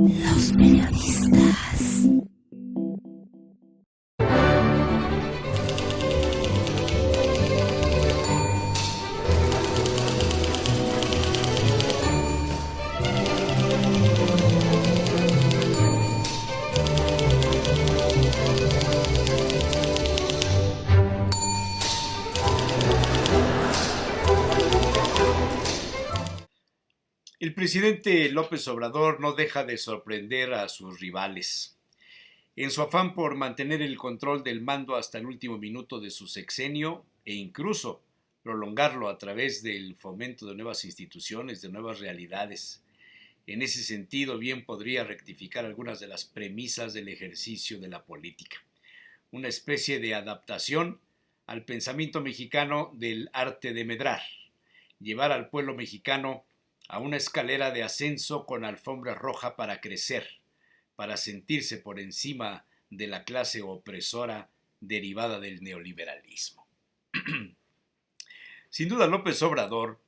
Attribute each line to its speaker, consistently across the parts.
Speaker 1: Los periodistas.
Speaker 2: El presidente López Obrador no deja de sorprender a sus rivales. En su afán por mantener el control del mando hasta el último minuto de su sexenio e incluso prolongarlo a través del fomento de nuevas instituciones, de nuevas realidades. En ese sentido, bien podría rectificar algunas de las premisas del ejercicio de la política. Una especie de adaptación al pensamiento mexicano del arte de medrar. Llevar al pueblo mexicano a una escalera de ascenso con alfombra roja para crecer, para sentirse por encima de la clase opresora derivada del neoliberalismo. Sin duda, López Obrador,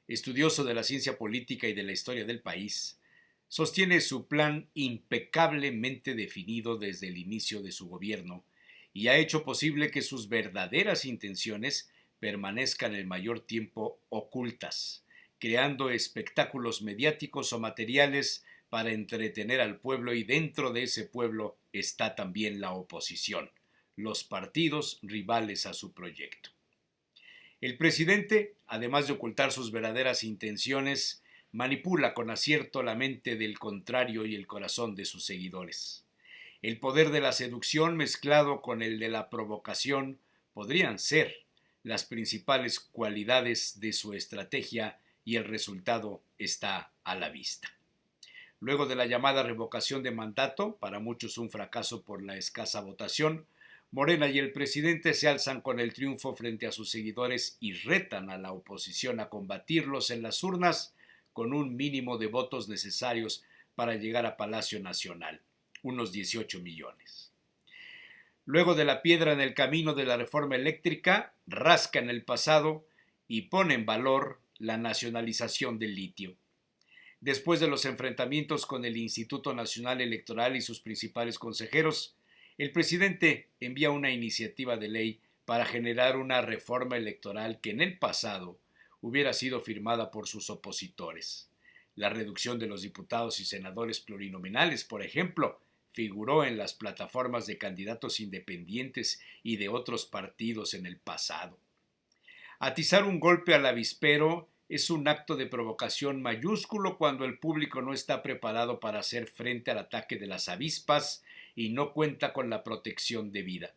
Speaker 2: estudioso de la ciencia política y de la historia del país, sostiene su plan impecablemente definido desde el inicio de su gobierno y ha hecho posible que sus verdaderas intenciones permanezcan el mayor tiempo ocultas, creando espectáculos mediáticos o materiales para entretener al pueblo, y dentro de ese pueblo está también la oposición, los partidos rivales a su proyecto. El presidente, además de ocultar sus verdaderas intenciones, manipula con acierto la mente del contrario y el corazón de sus seguidores. El poder de la seducción mezclado con el de la provocación podrían ser las principales cualidades de su estrategia, y el resultado está a la vista. Luego de la llamada revocación de mandato, para muchos un fracaso por la escasa votación, Morena y el presidente se alzan con el triunfo frente a sus seguidores y retan a la oposición a combatirlos en las urnas con un mínimo de votos necesarios para llegar a Palacio Nacional, unos 18 millones. Luego de la piedra en el camino de la reforma eléctrica, rasca en el pasado y pone en valor la nacionalización del litio. Después de los enfrentamientos con el Instituto Nacional Electoral y sus principales consejeros, el presidente envía una iniciativa de ley para generar una reforma electoral que en el pasado hubiera sido firmada por sus opositores. La reducción de los diputados y senadores plurinominales, por ejemplo, figuró en las plataformas de candidatos independientes y de otros partidos en el pasado. Atizar un golpe al avispero es un acto de provocación mayúsculo cuando el público no está preparado para hacer frente al ataque de las avispas y no cuenta con la protección debida.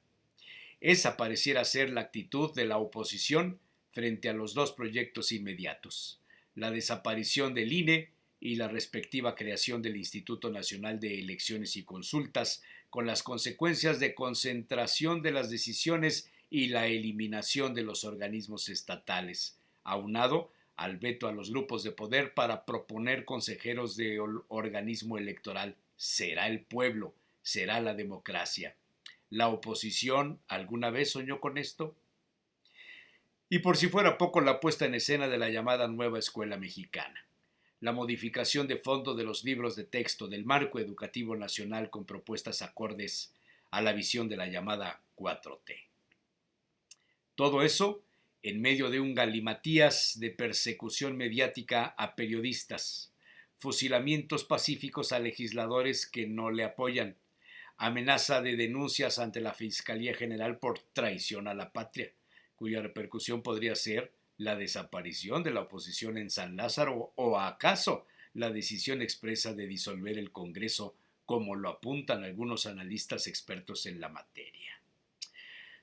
Speaker 2: Esa pareciera ser la actitud de la oposición frente a los dos proyectos inmediatos: la desaparición del INE y la respectiva creación del Instituto Nacional de Elecciones y Consultas, con las consecuencias de concentración de las decisiones y la eliminación de los organismos estatales, aunado al veto a los grupos de poder para proponer consejeros de organismo electoral. Será el pueblo, será la democracia. ¿La oposición alguna vez soñó con esto? Y por si fuera poco, la puesta en escena de la llamada Nueva Escuela Mexicana, la modificación de fondo de los libros de texto del marco educativo nacional con propuestas acordes a la visión de la llamada 4T. Todo eso en medio de un galimatías de persecución mediática a periodistas, fusilamientos pacíficos a legisladores que no le apoyan, amenaza de denuncias ante la Fiscalía General por traición a la patria, cuya repercusión podría ser la desaparición de la oposición en San Lázaro o acaso la decisión expresa de disolver el Congreso, como lo apuntan algunos analistas expertos en la materia.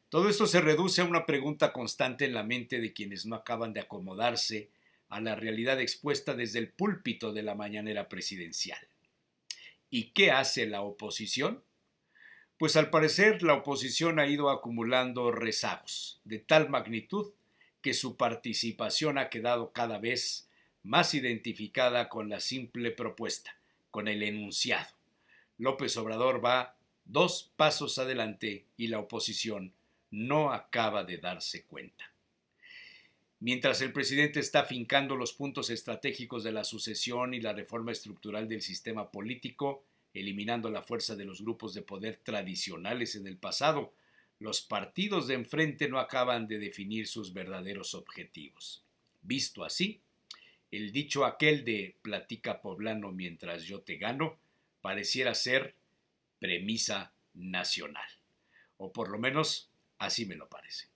Speaker 2: Todo esto se reduce a una pregunta constante en la mente de quienes no acaban de acomodarse a la realidad expuesta desde el púlpito de la mañanera presidencial. ¿Y qué hace la oposición? Pues al parecer la oposición ha ido acumulando rezagos de tal magnitud que su participación ha quedado cada vez más identificada con la simple propuesta, con el enunciado. López Obrador va 2 pasos adelante y la oposición no acaba de darse cuenta. Mientras el presidente está afincando los puntos estratégicos de la sucesión y la reforma estructural del sistema político, eliminando la fuerza de los grupos de poder tradicionales en el pasado, los partidos de enfrente no acaban de definir sus verdaderos objetivos. Visto así, el dicho aquel de platica poblano mientras yo te gano pareciera ser premisa nacional, o por lo menos así me lo parece.